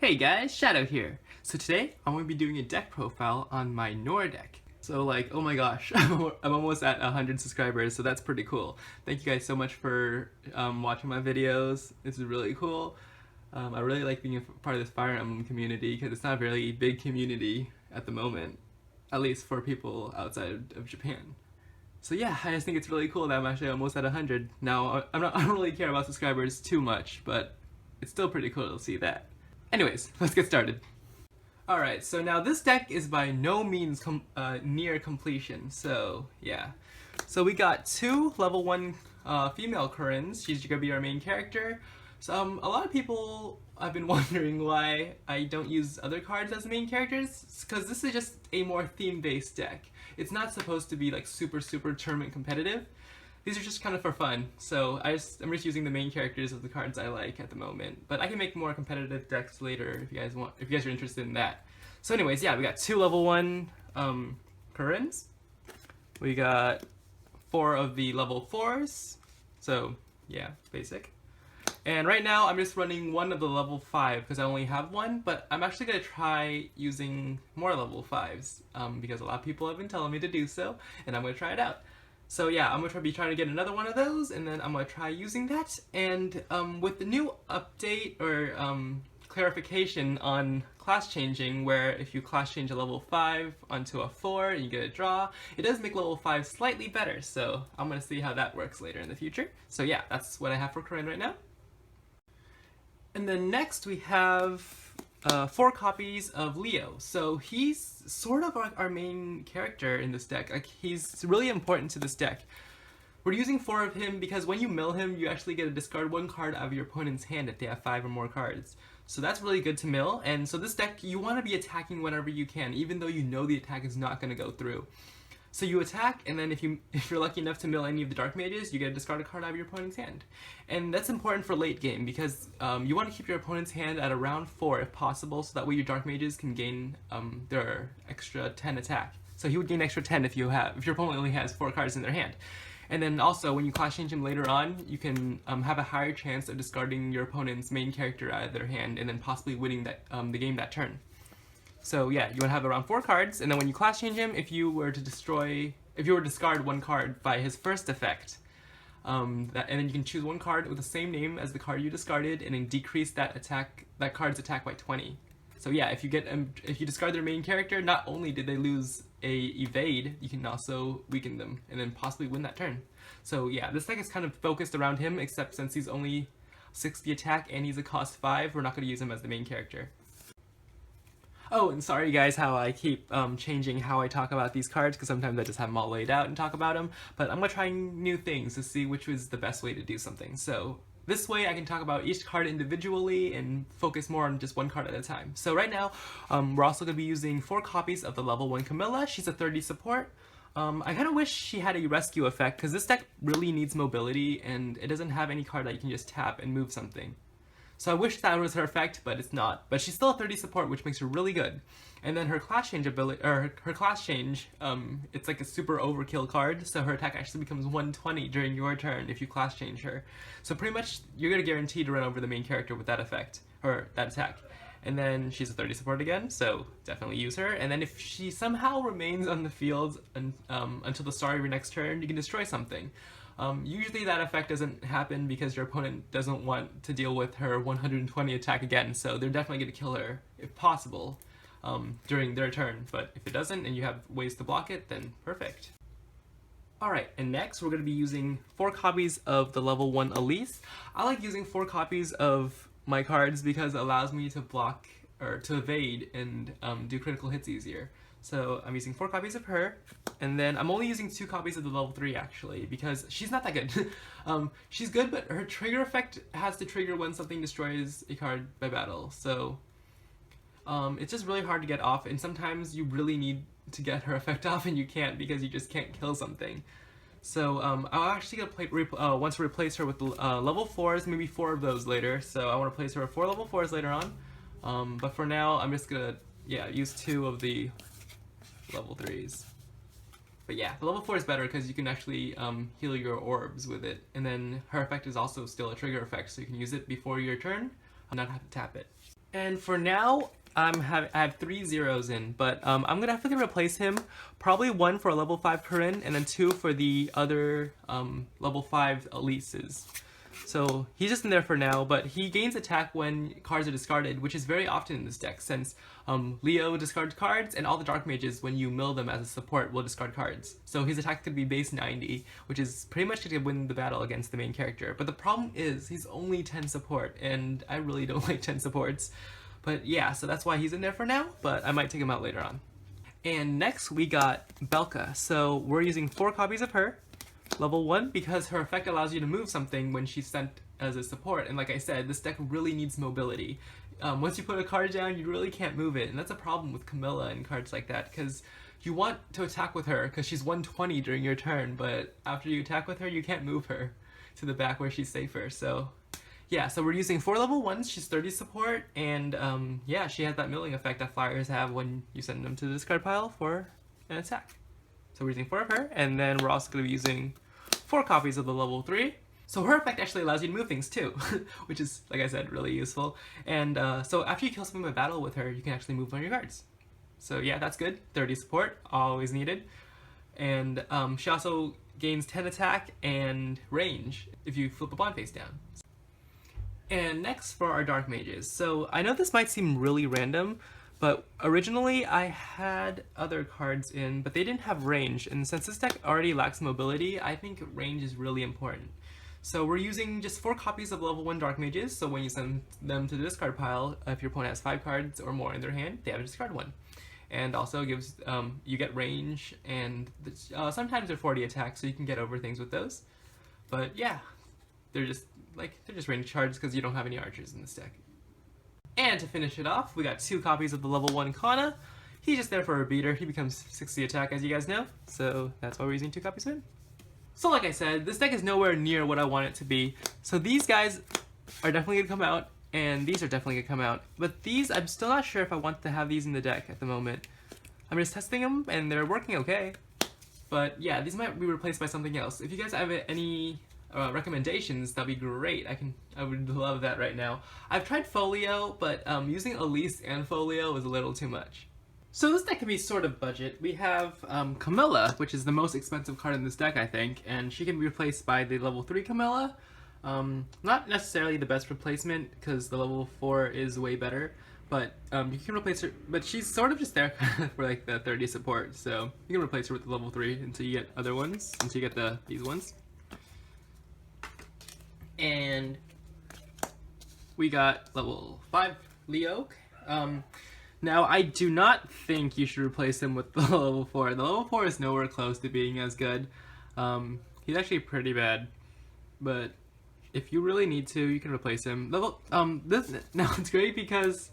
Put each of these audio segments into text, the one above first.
Hey guys, Shadow here. So today I'm going to be doing a deck profile on my Nohr deck. So like, oh my gosh, I'm almost at 100 subscribers, so that's pretty cool. Thank you guys so much for watching my videos. This is really cool. I really like being a part of this Fire Emblem community because it's not a very big community at the moment, at least for people outside of Japan. So yeah, I just think it's really cool that I'm actually almost at 100. Now, I don't really care about subscribers too much, but it's still pretty cool to see that. Anyways, let's get started. Alright, so now this deck is by no means near completion, so yeah. So we got two level 1 female Corrins. She's gonna be our main character. So a lot of people have been wondering why I don't use other cards as main characters, because this is just a more theme-based deck. It's not supposed to be like super tournament competitive. These are just kind of for fun, so I'm just using the main characters of the cards I like at the moment. But I can make more competitive decks later if you guys are interested in that. So anyways, yeah, we got two level 1 Corrins. We got 4 of the level 4s. So yeah, basic. And right now I'm just running 1 of the level 5 because I only have 1, but I'm actually going to try using more level 5s because a lot of people have been telling me to do so, and I'm going to try it out. So yeah, I'm going to be trying to get another one of those, and then I'm going to try using that. And with the new update or clarification on class changing, where if you class change a level 5 onto a 4 and you get a draw, it does make level 5 slightly better. So I'm going to see how that works later in the future. So yeah, that's what I have for Corrin right now. And then next we have 4 copies of Leo. So he's sort of our main character in this deck. Like, he's really important to this deck. We're using 4 of him because when you mill him, you actually get to discard 1 card out of your opponent's hand if they have 5 or more cards. So that's really good to mill, and so this deck, you want to be attacking whenever you can, even though you know the attack is not going to go through. So you attack, and then if you're lucky enough to mill any of the Dark Mages, you get to discard a card out of your opponent's hand. And that's important for late game, because you want to keep your opponent's hand at around 4 if possible, so that way your Dark Mages can gain their extra 10 attack. So he would gain extra 10 if your opponent only has 4 cards in their hand. And then also, when you class change him later on, you can have a higher chance of discarding your opponent's main character out of their hand, and then possibly winning the game that turn. So yeah, you want to have around 4 cards, and then when you class change him, if you were to discard 1 card by his first effect, and then you can choose 1 card with the same name as the card you discarded, and then decrease that card's attack by 20. So yeah, if you discard their main character, not only did they lose a evade, you can also weaken them, and then possibly win that turn. So yeah, this deck is kind of focused around him, except since he's only 60 attack and he's a cost 5, we're not going to use him as the main character. Oh, and sorry guys how I keep changing how I talk about these cards, because sometimes I just have them all laid out and talk about them, but I'm going to try new things to see which was the best way to do something. So this way I can talk about each card individually and focus more on just 1 card at a time. So right now, we're also going to be using 4 copies of the level 1 Camilla. She's a 30 support. I kind of wish she had a rescue effect, because this deck really needs mobility, and it doesn't have any card that you can just tap and move something. So I wish that was her effect, but it's not. But she's still a 30 support, which makes her really good. And then her class change ability, or her class change, it's like a super overkill card, so her attack actually becomes 120 during your turn if you class change her. So pretty much you're gonna guarantee to run over the main character with that effect, or that attack. And then she's a 30 support again, so definitely use her. And then if she somehow remains on the field until the start of your next turn, you can destroy something. Usually that effect doesn't happen because your opponent doesn't want to deal with her 120 attack again, so they're definitely going to kill her, if possible, during their turn. But if it doesn't and you have ways to block it, then perfect. Alright, and next we're going to be using 4 copies of the level 1 Elise. I like using 4 copies of my cards because it allows me to block, or to evade and do critical hits easier. So I'm using 4 copies of her, and then I'm only using 2 copies of the level 3 actually, because she's not that good. She's good, but her trigger effect has to trigger when something destroys a card by battle, so it's just really hard to get off, and sometimes you really need to get her effect off and you can't because you just can't kill something. So I'm actually going to want to replace her with level 4s, maybe 4 of those later, so I want to replace her with 4 level 4s later on. But for now, I'm just going to use 2 of the level 3s. But yeah, the level 4 is better because you can actually heal your orbs with it, and then her effect is also still a trigger effect, so you can use it before your turn and not have to tap it. And for now, I have 3 zeros in, but I'm gonna have to replace him. Probably 1 for a level 5 Corrin, and then 2 for the other level 5 Elises. So he's just in there for now, but he gains attack when cards are discarded, which is very often in this deck, since Leo discards cards, and all the Dark Mages, when you mill them as a support, will discard cards. So his attack could be base 90, which is pretty much to win the battle against the main character. But the problem is, he's only 10 support, and I really don't like 10 supports. But yeah, so that's why he's in there for now, but I might take him out later on. And next we got Belka. So we're using 4 copies of her. Level 1, because her effect allows you to move something when she's sent as a support, and like I said, this deck really needs mobility. Once you put a card down, you really can't move it, and that's a problem with Camilla and cards like that, because you want to attack with her, because she's 120 during your turn, but after you attack with her, you can't move her to the back where she's safer, so yeah, so we're using 4 level 1s, she's 30 support, and yeah, she has that milling effect that flyers have when you send them to the discard pile for an attack. So we're using 4 of her, and then we're also going to be using 4 copies of the level 3. So her effect actually allows you to move things too, which is, like I said, really useful. And so after you kill someone in battle with her, you can actually move one of your cards. So yeah, that's good. 30 support, always needed. And she also gains 10 attack and range if you flip a bond face down. And next for our Dark Mages. So I know this might seem really random, but originally I had other cards in, but they didn't have range, and since this deck already lacks mobility, I think range is really important. So we're using just 4 copies of level 1 Dark Mages, so when you send them to the discard pile, if your opponent has 5 cards or more in their hand, they have to discard 1. And also gives, you get range, and sometimes they're 40 attacks, so you can get over things with those. But yeah, they're just range cards because you don't have any archers in this deck. And to finish it off, we got 2 copies of the level 1 Kana. He's just there for a beater. He becomes 60 attack, as you guys know, so that's why we're using 2 copies of him. So like I said, this deck is nowhere near what I want it to be. So these guys are definitely going to come out, and these are definitely going to come out. But these, I'm still not sure if I want to have these in the deck at the moment. I'm just testing them, and they're working okay. But yeah, these might be replaced by something else. If you guys have any recommendations, that'd be great. I would love that right now. I've tried Folio, but using Elise and Folio is a little too much. So this deck can be sort of budget. We have Camilla, which is the most expensive card in this deck, I think, and she can be replaced by the level 3 Camilla. Not necessarily the best replacement, because the level 4 is way better, but you can replace her, but she's sort of just there for like the 30 support, so you can replace her with the level 3 until you get other ones, until you get these ones. And we got level 5 Leo. Now, I do not think you should replace him with the level 4. The level 4 is nowhere close to being as good. He's actually pretty bad, but if you really need to, you can replace him. Now it's great because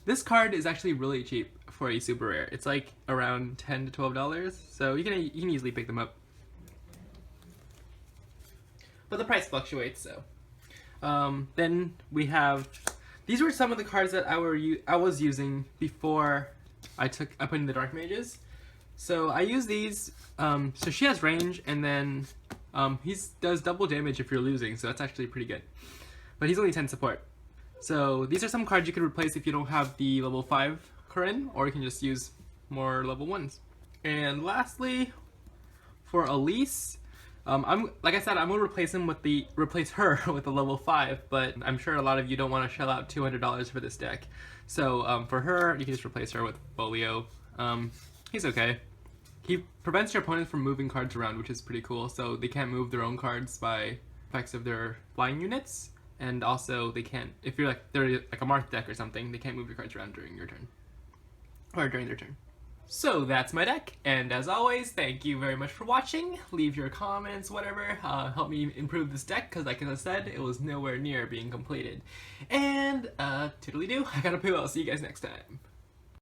this card is actually really cheap for a super rare. It's like around $10 to $12, so you can easily pick them up. But the price fluctuates, so. Then we have, these were some of the cards that I was using before I put in the Dark Mages. So I use these, so she has range, and then he does double damage if you're losing, so that's actually pretty good. But he's only 10 support. So these are some cards you could replace if you don't have the level 5 Corrin, or you can just use more level 1s. And lastly, for Elise, like I said, I'm gonna replace her with the level 5, but I'm sure a lot of you don't want to shell out $200 for this deck. So for her, you can just replace her with Folio. He's okay. He prevents your opponent from moving cards around, which is pretty cool. So they can't move their own cards by effects of their flying units, and also they can't, if they're like a marked deck or something, they can't move your cards around during your turn, or during their turn. So that's my deck, and as always, thank you very much for watching. Leave your comments, whatever, help me improve this deck, because like I said, it was nowhere near being completed. And, toodly-doo, I gotta poo, I'll see you guys next time.